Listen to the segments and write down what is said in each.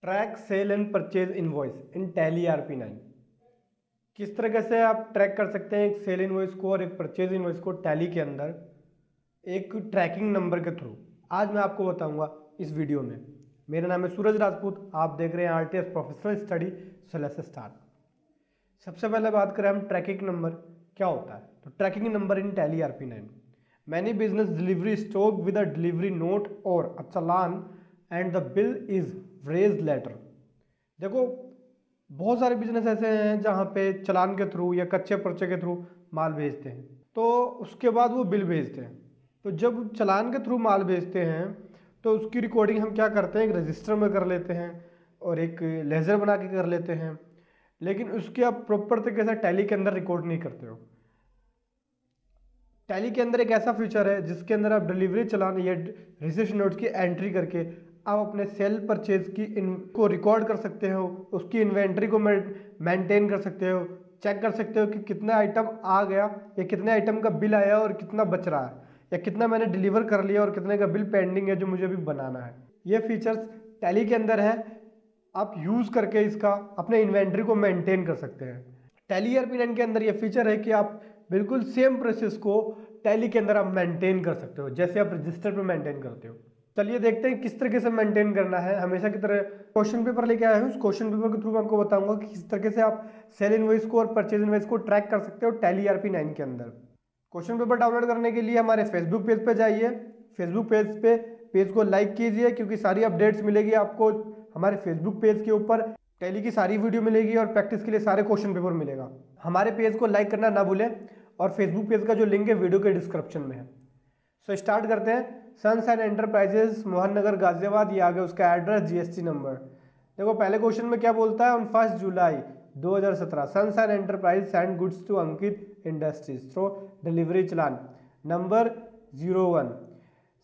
Track sale and purchase invoice in Tally RP9। किस तरीके से आप ट्रैक कर सकते हैं एक सेल इनवॉइस को और एक परचेज इनवॉइस को टैली के अंदर एक ट्रैकिंग नंबर के थ्रू। आज मैं आपको बताऊंगा इस वीडियो में। मेरा नाम है सूरज राजपूत, आप देख रहे हैं RTS professional study. So let's start. सबसे पहले बात करें हम ट्रैकिंग नंबर क्या होता है। तो tracking number in Tally RP9, many business delivery stock with a delivery note और a challan and the bill is raise later. देखो बहुत सारे बिजनेस ऐसे हैं जहाँ पे चालान के थ्रू या कच्चे पर्चे के थ्रू माल भेजते हैं, तो उसके बाद वो बिल भेजते हैं। तो जब चालान के थ्रू माल भेजते हैं तो उसकी रिकॉर्डिंग हम क्या करते हैं, एक रजिस्टर में कर लेते हैं और एक लेजर बना के कर लेते हैं, लेकिन उसके आप प्रॉपर तरीके से टैली के अंदर रिकॉर्ड नहीं करते हो। टैली के अंदर एक ऐसा फीचर है जिसके अंदर आप डिलीवरी चालान या रिसिप्ट नोट की एंट्री करके आप अपने सेल परचेज की इनको रिकॉर्ड कर सकते हो, उसकी इन्वेंट्री को मेंटेन कर सकते हो, चेक कर सकते हो कि कितना आइटम आ गया या कितने आइटम का बिल आया और कितना बच रहा है या कितना मैंने डिलीवर कर लिया और कितने का बिल पेंडिंग है जो मुझे अभी बनाना है। ये फीचर्स टैली के अंदर है, आप यूज़ करके इसका अपने इन्वेंट्री को मेंटेन कर सकते हैं। टैली RP9 के अंदर ये फीचर है कि आप बिल्कुल सेम प्रोसेस को टैली के अंदर आप मेंटेन कर सकते हो जैसे आप रजिस्टर पे मेंटेन करते हो। चलिए देखते हैं किस तरीके से मेंटेन करना है। हमेशा की तरह क्वेश्चन पेपर लेके आया हूँ, उस क्वेश्चन पेपर के थ्रू मैं आपको बताऊंगा कि किस तरीके से आप सेल इनवॉइस को और परचेज इनवॉइस को ट्रैक कर सकते हो टैली RP9 के अंदर। क्वेश्चन पेपर डाउनलोड करने के लिए हमारे फेसबुक पेज पे जाइए, फेसबुक पेज पे पेज को लाइक कीजिए क्योंकि सारी अपडेट्स मिलेगी आपको हमारे फेसबुक पेज के ऊपर। टैली की सारी वीडियो मिलेगी और प्रैक्टिस के लिए सारे क्वेश्चन पेपर मिलेगा। हमारे पेज को लाइक करना ना भूलें और फेसबुक पेज का जो लिंक है वीडियो के डिस्क्रिप्शन में है। सो स्टार्ट करते हैं। सनशाइन एंटरप्राइजेस मोहन नगर गाजियाबाद, ये आ गया उसका एड्रेस, GST नंबर। देखो पहले क्वेश्चन में क्या बोलता है, on 1 July 2017 Sunshine Enterprise send goods to Ankit industries through delivery चालान number 01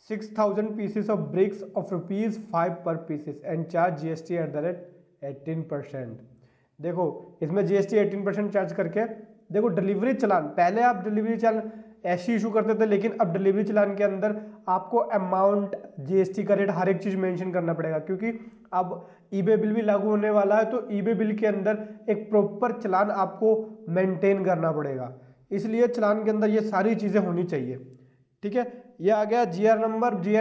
6000 pieces of bricks of ₹5 पर पीसेस एंड चार्ज GST @18%। देखो इसमें GST 18% चार्ज करके, देखो डिलीवरी चालान, पहले आप डिलीवरी चालान ऐसी इशू करते थे लेकिन अब डिलीवरी चालान के अंदर आपको अमाउंट, GST का रेट, हर एक चीज मेंशन करना पड़ेगा क्योंकि अब eBay बिल भी लागू होने वाला है। तो eBay बिल के अंदर एक प्रॉपर चालान आपको मेंटेन करना पड़ेगा, इसलिए चालान के अंदर ये सारी चीजें होनी चाहिए। ठीक है, ये आ गया GR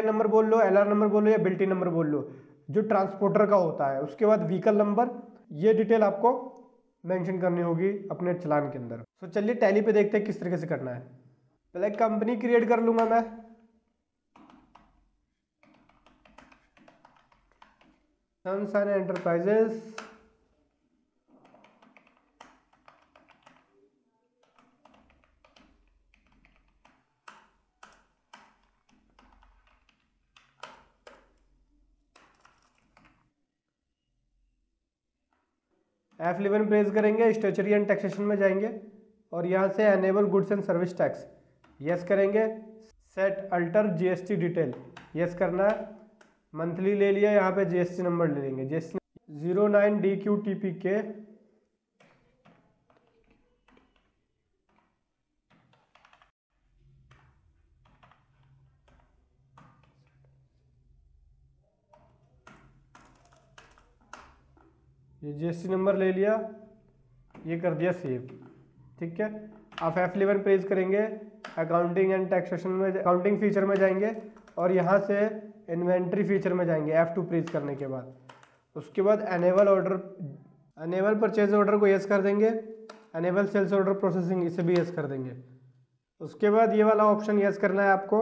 नंबर बोल लो, LR नंबर बोल लो या बिल्टी नंबर बोल लो जो ट्रांसपोर्टर का होता है। उसके बाद व्हीकल नंबर, ये डिटेल आपको मेंशन करनी होगी अपने चालान के अंदर। तो चलिए टैली पे देखते हैं किस तरीके से करना है। पहले कंपनी क्रिएट कर लूंगा मैं, सनशाइन एंटरप्राइजेस। F11 प्रेस करेंगे, स्टेचरी एंड टैक्सेशन में जाएंगे और यहाँ से enable goods and service tax yes करेंगे। Set alter GST detail yes करना है। मंथली ले लिया, यहाँ पे GST नंबर ले लेंगे, GST 09DQTPK ये GST नंबर ले लिया, ये कर दिया सेव। ठीक है, आप F11 प्रेस करेंगे, अकाउंटिंग एंड टैक्सेशन में, अकाउंटिंग फीचर में जाएंगे और यहाँ से इन्वेंट्री फीचर में जाएंगे F2 प्रेस करने के बाद। उसके बाद एनेबल परचेज ऑर्डर को यस कर देंगे, एनेबल सेल्स ऑर्डर प्रोसेसिंग इसे भी यस कर देंगे। उसके बाद ये वाला ऑप्शन यस करना है आपको,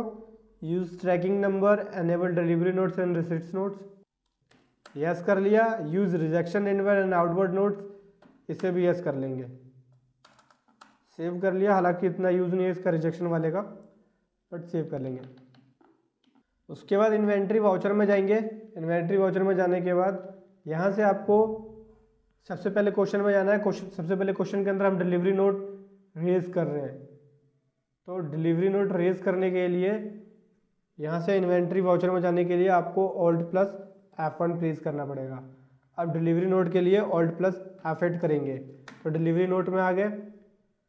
use tracking number, enable delivery notes and receipt notes yes कर लिया। Use rejection inward and outward notes इसे भी यस कर लेंगे, सेव कर लिया। हालांकि इतना यूज नहीं है इसका रिजेक्शन वाले का, बट सेव कर लेंगे। उसके बाद इन्वेंट्री वाउचर में जाएंगे। इन्वेंट्री वाउचर में जाने के बाद यहाँ से आपको सबसे पहले क्वेश्चन में जाना है। सबसे पहले क्वेश्चन के अंदर हम डिलीवरी नोट रेज कर रहे हैं, तो डिलीवरी नोट रेज करने के लिए यहाँ से इन्वेंट्री वाउचर में जाने के लिए आपको Alt+F1 प्रेस करना पड़ेगा। अब डिलीवरी नोट के लिए Alt+F8 करेंगे तो डिलीवरी नोट में आ गए।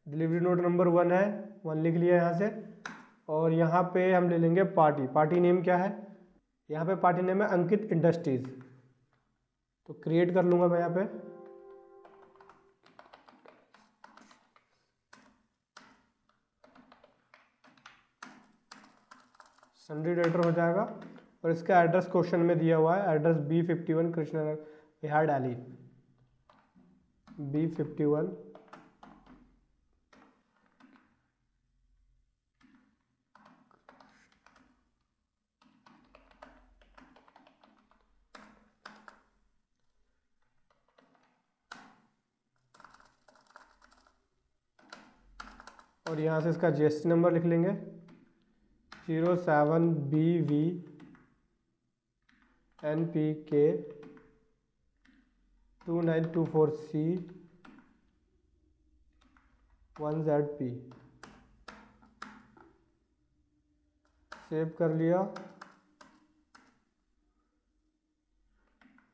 डिलीवरी नोट नंबर 1 है, 1 लिख लिया यहाँ से। और यहाँ पे हम ले लेंगे पार्टी नेम क्या है, यहाँ पे पार्टी नेम है अंकित इंडस्ट्रीज। तो क्रिएट कर लूँगा मैं यहाँ पे। सन्ड्री डेटर हो जाएगा और इसका एड्रेस क्वेश्चन में दिया हुआ है, एड्रेस B51 कृष्णा बिहार डाली, B51 और यहाँ से इसका GST नंबर लिख लेंगे 07BV NPK 2924C 1ZP। Save कर लिया।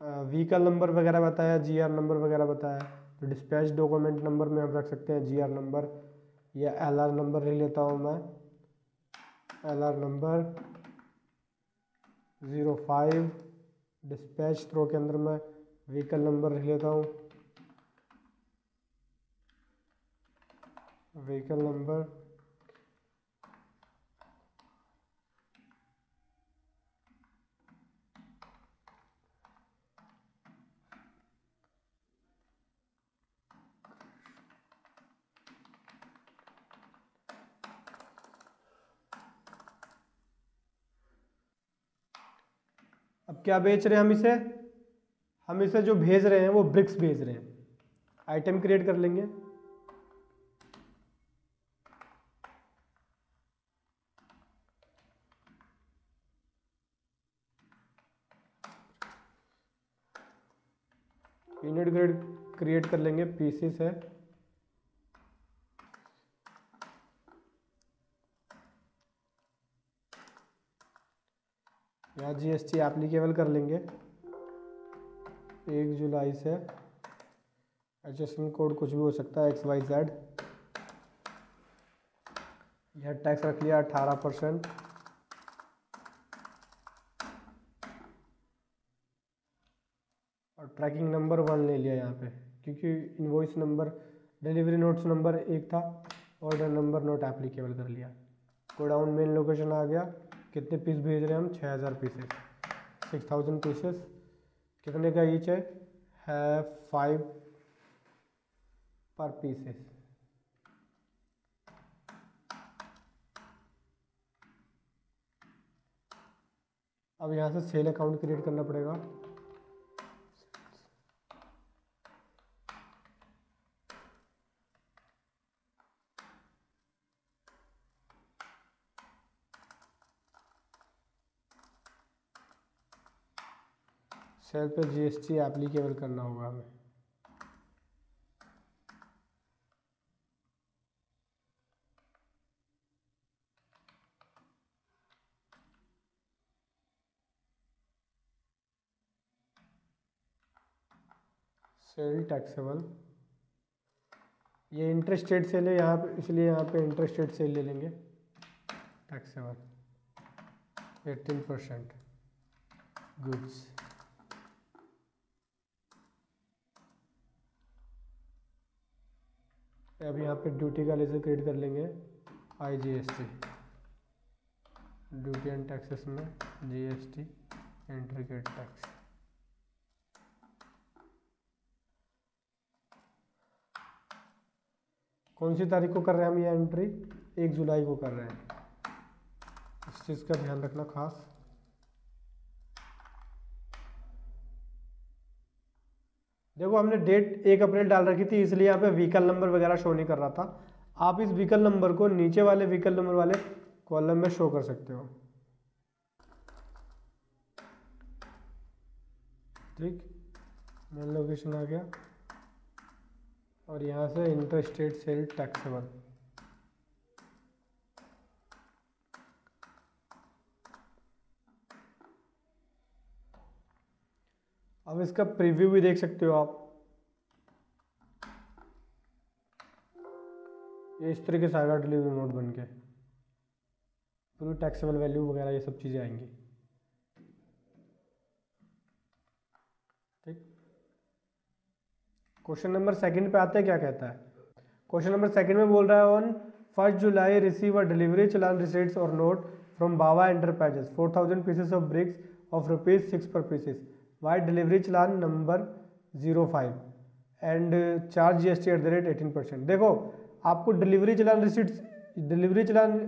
व्हीकल नंबर वगैरह बताया, GR नंबर वगैरह बताया, तो डिस्पैच डॉक्यूमेंट नंबर में हम रख सकते हैं GR नंबर या LR नंबर ले लेता हूँ मैं, LR नंबर 05। डिस्पैच थ्रो के अंदर मैं व्हीकल नंबर लिख लेता हूँ, व्हीकल नंबर अब क्या बेच रहे हैं हम इसे जो भेज रहे हैं वो ब्रिक्स भेज रहे हैं। आइटम क्रिएट कर लेंगे, यूनिट ग्रेड क्रिएट कर लेंगे, पीसीस है, यहाँ GST एप्लीकेबल कर लेंगे 1 जुलाई से। एडजस्टमेंट कोड कुछ भी हो सकता है XYZ। यह टैक्स रख लिया 18% और ट्रैकिंग नंबर 1 ले लिया यहाँ पे, क्योंकि invoice number delivery notes number 1 था, ऑर्डर नंबर नोट एप्लीकेबल कर लिया। गोडाउन मेन लोकेशन आ गया। कितने पीस भेज रहे हैं हम? 6000 पीसेस, 6000 पीसेस। कितने का ईच है 5 पर पीसेस। अब यहाँ से सेल अकाउंट क्रिएट करना पड़ेगा। सेल पे GST एप्लीकेबल करना होगा हमें। सेल टैक्सेबल, ये इंटरेस्टेड सेल है यहाँ पे, इसलिए यहाँ पे इंटरेस्टेड सेल ले लेंगे। Taxable 18% goods. अब यहाँ पे ड्यूटी का लेजर क्रिएट कर लेंगे IGST, ड्यूटी एंड टैक्सेस में GST इंट्रीगेट टैक्स। कौन सी तारीख को कर रहे हैं हम ये एंट्री? 1 जुलाई को कर रहे हैं, इस चीज़ का ध्यान रखना खास। देखो हमने डेट 1 अप्रैल डाल रखी थी, इसलिए यहाँ पे व्हीकल नंबर वगैरह शो नहीं कर रहा था। आप इस व्हीकल नंबर को नीचे वाले व्हीकल नंबर वाले कॉलम में शो कर सकते हो। ठीक, मेन लोकेशन आ गया और यहाँ से इंटरस्टेट सेल टैक्सेबल। अब इसका प्रीव्यू भी देख सकते हो आप। ये इस तरीके से आएगा डिलीवरी नोट बन के, पूरी टैक्सेबल वैल्यू वगैरह ये सब चीज़ें आएंगी। ठीक। क्वेश्चन नंबर सेकंड पे आते हैं, क्या कहता है। क्वेश्चन नंबर सेकंड में बोल रहा है on 1 July receive a delivery challan receipts और note from Bawa Enterprises 4000 pieces of bricks of ₹6 per pieces by delivery challan number 05 and charge GST at the rate 18%। देखो आपको डिलीवरी चलान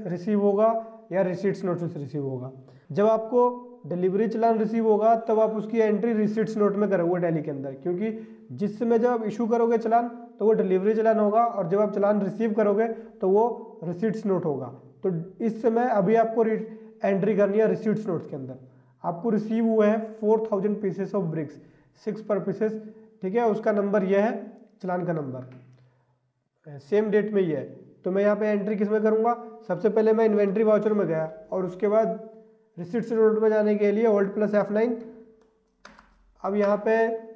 रिसीव होगा या रिसीट्स नोट से रिसीव होगा। जब आपको डिलीवरी चलान रिसीव होगा तब आप उसकी एंट्री रिसीट्स नोट में करोगे टैली के अंदर, क्योंकि जिस समय जब आप इशू करोगे चलान तो वो डिलीवरी चलान होगा और जब आप चलान रिसीव करोगे तो वो रिसीट्स नोट होगा। तो इस समय अभी आपको एंट्री करनी है रिसीट्स नोट के अंदर। आपको रिसीव हुए हैं 4000 pieces of bricks 6 per pieces, ठीक है। उसका नंबर यह है, चलान का नंबर सेम डेट में ही है। तो मैं यहाँ पे एंट्री किस में करूँगा, सबसे पहले मैं इन्वेंट्री वाउचर में गया और उसके बाद रिसीट्स नोट में जाने के लिए Alt + F9। अब यहाँ पे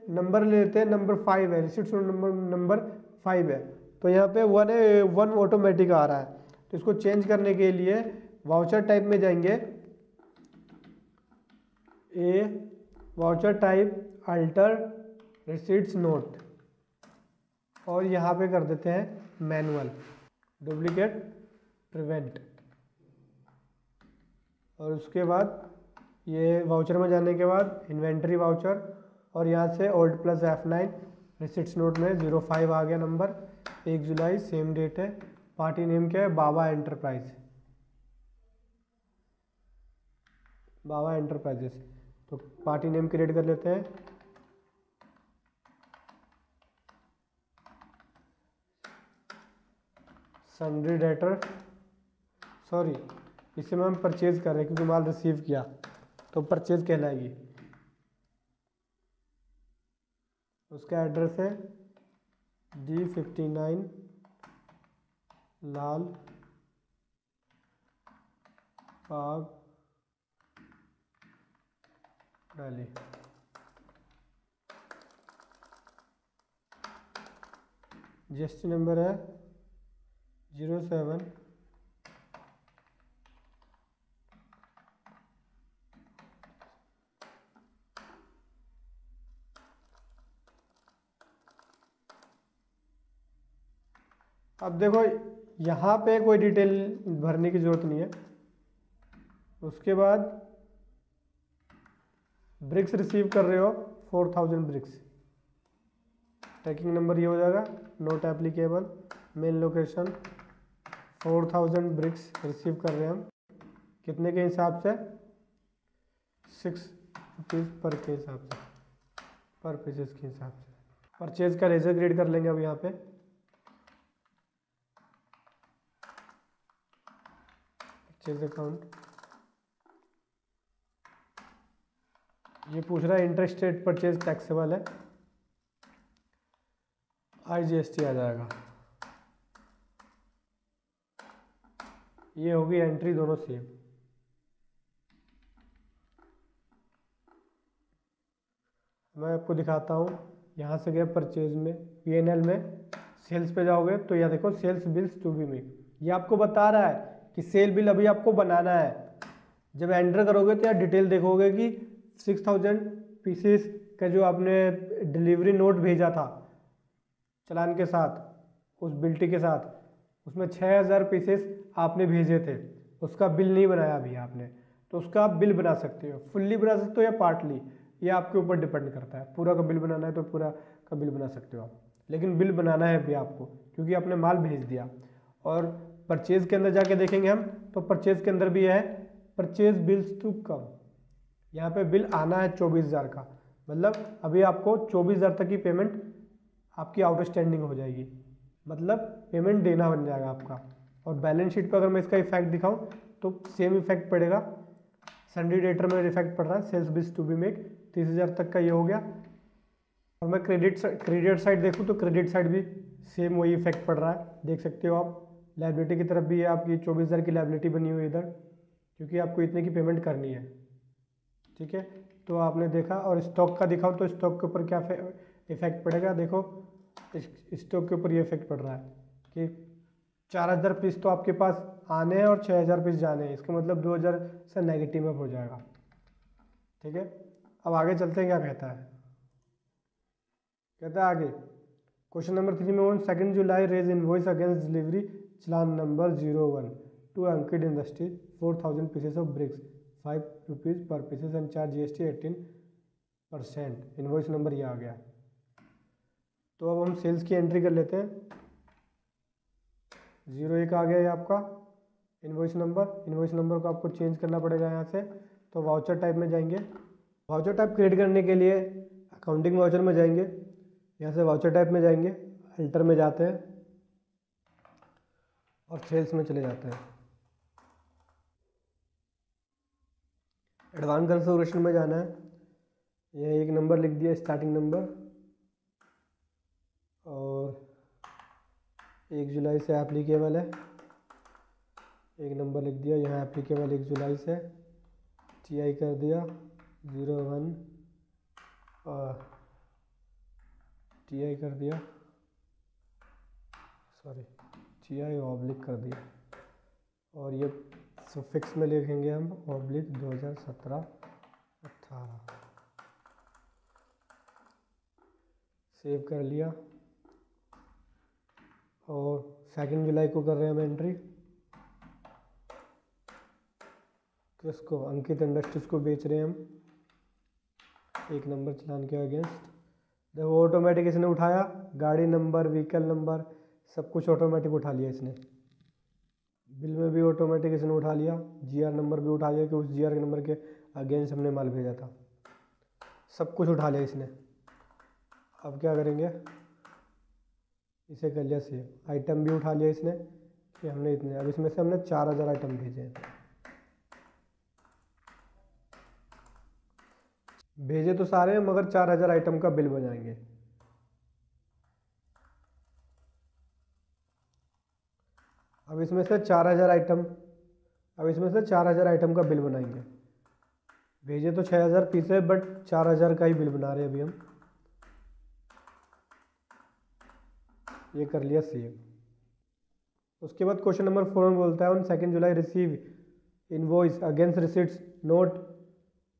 नंबर ले लेते हैं, नंबर 5 है, रिसीट्स नंबर 5 है। तो यहाँ पे 1 ऑटोमेटिक आ रहा है। तो इसको चेंज करने के लिए वाउचर टाइप में जाएंगे, voucher type alter receipts note और यहाँ पे कर देते हैं मैनुअल डुप्लीकेट प्रिवेंट। और उसके बाद ये वाउचर में जाने के बाद इन्वेंट्री वाउचर और यहाँ से Alt + F9 रिसीट्स नोट में 05 आ गया नंबर, 1 जुलाई सेम डेट है। पार्टी नेम क्या है, बाबा एंटरप्राइजेस। तो पार्टी नेम क्रिएट कर लेते हैं, सन्ड्री डेटर, सॉरी इसे में हम परचेज कर रहे हैं क्योंकि माल रिसीव किया तो परचेज कहलाएगी। उसका एड्रेस है D59 लाल बाग दिल्ली। GST नंबर है 07 अब देखो यहाँ पे कोई डिटेल भरने की ज़रूरत नहीं है। उसके बाद ब्रिक्स रिसीव कर रहे हो 4000 ब्रिक्स, ट्रैकिंग नंबर ये हो जाएगा, not applicable, main location 4000 bricks receive कर रहे हैं हम, कितने के हिसाब से, 6 रुपीज़ पर के हिसाब से, पर पीसेस के हिसाब से। परचेज का रेजर ग्रेड कर लेंगे अब यहाँ पे, परचेज अकाउंट। ये पूछ रहा है इंटरेस्ट रेट परचेज टैक्सेबल है, IGST आ जाएगा। ये होगी एंट्री दोनों सेम। मैं आपको दिखाता हूँ, यहाँ से गया परचेज में, P&L में सेल्स पे जाओगे तो यह देखो sales bills to be made, ये आपको बता रहा है कि सेल बिल अभी आपको बनाना है। जब एंटर करोगे तो यहाँ डिटेल देखोगे कि 6000 पीसेस का जो आपने डिलीवरी नोट भेजा था चलान के साथ, उस बिल्टी के साथ, उसमें 6000 पीसेस आपने भेजे थे, उसका बिल नहीं बनाया अभी आपने, तो उसका आप बिल बना सकते हो, फुल्ली बना सकते हो या पार्टली, ये आपके ऊपर डिपेंड करता है। पूरा का बिल बनाना है तो पूरा का बिल बना सकते हो आप, लेकिन बिल बनाना है अभी आपको क्योंकि आपने माल भेज दिया। और परचेज के अंदर जाके देखेंगे हम, तो परचेज के अंदर भी है परचेज बिल्स टू कम, यहाँ पे बिल आना है 24000 का, मतलब अभी आपको 24000 तक की पेमेंट आपकी आउटस्टैंडिंग हो जाएगी, मतलब पेमेंट देना बन जाएगा आपका। और बैलेंस शीट पर अगर मैं इसका इफेक्ट दिखाऊं तो सेम इफेक्ट पड़ेगा, सन्ड्री डेटर में इफेक्ट पड़ रहा है, sales bills to be made 30000 तक का ये हो गया। और मैं क्रेडिट साइड देखूं तो क्रेडिट साइड भी सेम वही इफेक्ट पड़ रहा है, देख सकते हो आप। लायबिलिटी की तरफ भी है आपकी 24000 की लायबिलिटी बनी हुई इधर, क्योंकि आपको इतने की पेमेंट करनी है, ठीक है। तो आपने देखा। और स्टॉक का दिखाओ तो स्टॉक के ऊपर क्या इफेक्ट पड़ेगा, देखो स्टॉक के ऊपर ये इफेक्ट पड़ रहा है कि 4000 पीस तो आपके पास आने हैं और 6000 पीस जाने हैं, इसका मतलब 2000 से नेगेटिव में हो जाएगा, ठीक है। अब आगे चलते हैं, क्या कहता है, कहता है आगे क्वेश्चन नंबर 3 में, on 2 July raise invoice against delivery challan number 01 to Ankit Industries 4000 pieces of bricks 5 rupees per pieces and charge GST 18%। Invoice number ये आ गया। तो अब हम सेल्स की एंट्री कर लेते हैं। 01 आ गया ये आपका इनवॉइस नंबर को आपको चेंज करना पड़ेगा यहाँ से। तो वाउचर टाइप में जाएंगे। वाउचर टाइप क्रिएट करने के लिए अकाउंटिंग वाउचर में जाएंगे, यहाँ से वाउचर टाइप में जाएंगे, अल्टर में जाते हैं और सेल्स में चले जाते हैं। एडवांस कॉन्फ़िगरेशन में जाना है। यह एक नंबर लिख दिया, स्टार्टिंग नंबर, और 1 जुलाई से एप्लीकेबल है। एक नंबर लिख दिया, यहाँ एप्लीकेबल 1 जुलाई से। TI कर दिया 01 और TI कर दिया, सॉरी TI ऑब्लिक कर दिया, और ये सफिक्स में लिखेंगे हम ऑब्लिक 2017-18। सेव कर लिया और 2 जुलाई को कर रहे हैं हम एंट्री। किसको? अंकित इंडस्ट्रीज को बेच रहे हैं हम 1 नंबर चलान के अगेंस्ट। देखो ऑटोमेटिक इसने उठाया, गाड़ी नंबर, व्हीकल नंबर, सब कुछ ऑटोमेटिक उठा लिया इसने। बिल में भी ऑटोमेटिक इसने उठा लिया, GR नंबर भी उठा लिया कि उस GR के नंबर के अगेंस्ट हमने माल भेजा था। सब कुछ उठा लिया इसने। अब क्या करेंगे, इसे कर लिया सेव। आइटम भी उठा लिया इसने कि हमने इतने, अब इसमें से हमने 4000 आइटम भेजे हैं। भेजे तो सारे हैं मगर 4000 आइटम का बिल बनाएंगे। अब इसमें से 4000 आइटम का बिल बनाएंगे। भेजे तो 6000 पीस है बट 4000 का ही बिल बना रहे हैं अभी हम। ये कर लिया सेव। उसके बाद क्वेश्चन नंबर 4 में बोलता है, on 2 July receive invoice against receipts note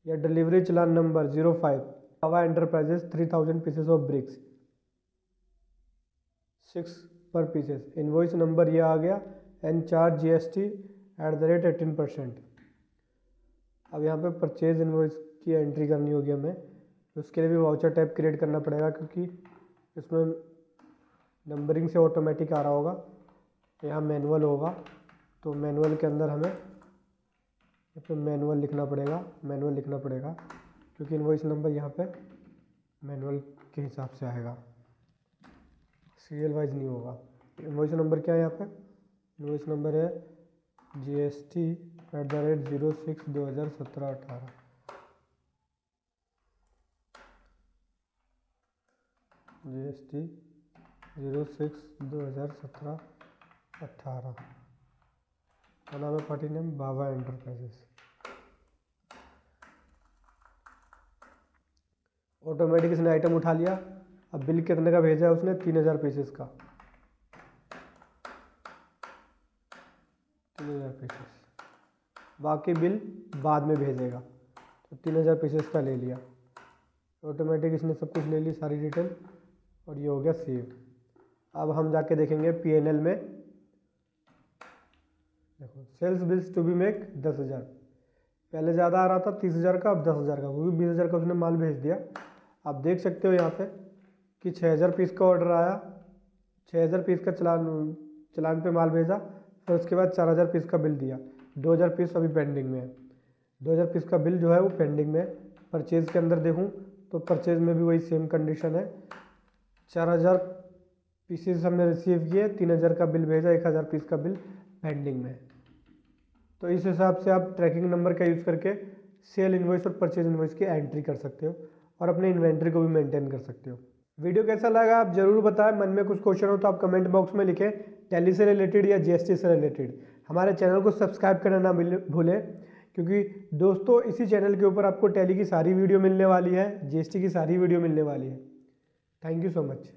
या delivery challan number 05 Baba Enterprises 3000 pieces of bricks 6 per pieces. Invoice number ये आ गया एंड चार्ज GST @ 18%। अब यहाँ पे परचेज इनवॉइस की एंट्री करनी होगी हमें। उसके लिए भी वाउचर टाइप क्रिएट करना पड़ेगा क्योंकि इसमें नंबरिंग से ऑटोमेटिक आ रहा होगा। यहाँ मैनुअल होगा तो मैनुअल के अंदर हमें मैनुअल लिखना पड़ेगा क्योंकि इनवॉइस नंबर यहाँ पे मैनुअल के हिसाब से आएगा, सीरियल वाइज नहीं होगा। इनवॉइस नंबर क्या है यहाँ पे? इनवॉइस नंबर है GST @ 06 2017-18। GST 06 2017-18 का नाम है पार्टी नेम बाबा एंटरप्राइजेस। ऑटोमेटिक इसने आइटम उठा लिया। अब बिल कितने का भेजा है उसने? 3000 पीसेस का। 3000 पीसेस, बाकी बिल बाद में भेजेगा। तो 3000 पीसेस का ले लिया ऑटोमेटिक, इसने सब कुछ ले ली, सारी डिटेल, और ये हो गया सेव। अब हम जाके देखेंगे P&L में। देखो sales bills to be make 10,000, पहले ज़्यादा आ रहा था 30,000 का, अब 10,000 का, क्योंकि 20,000 का उसने माल भेज दिया। आप देख सकते हो यहाँ पे कि 6,000 पीस का ऑर्डर आया, 6,000 पीस का चलान पे माल भेजा, फिर उसके बाद 4,000 पीस का बिल दिया। 2,000 पीस अभी पेंडिंग में है, 2,000 पीस का बिल जो है वो पेंडिंग में। परचेज़ के अंदर देखूँ तो परचेज़ में भी वही सेम कंडीशन है। 4,000 पीसेस हमने रिसीव किए, 3,000 का बिल भेजा, 1,000 पीस का बिल पेंडिंग में। तो इस हिसाब से आप ट्रैकिंग नंबर का यूज़ करके सेल इनवॉइस और परचेज इनवॉइस की एंट्री कर सकते हो और अपने इन्वेंट्री को भी मेंटेन कर सकते हो। वीडियो कैसा लगा आप जरूर बताएं। मन में कुछ क्वेश्चन हो तो आप कमेंट बॉक्स में लिखें, टैली से रिलेटेड या GST से रिलेटेड। हमारे चैनल को सब्सक्राइब करना ना भूलें, क्योंकि दोस्तों इसी चैनल के ऊपर आपको टैली की सारी वीडियो मिलने वाली है, GST की सारी वीडियो मिलने वाली है। Thank you so much.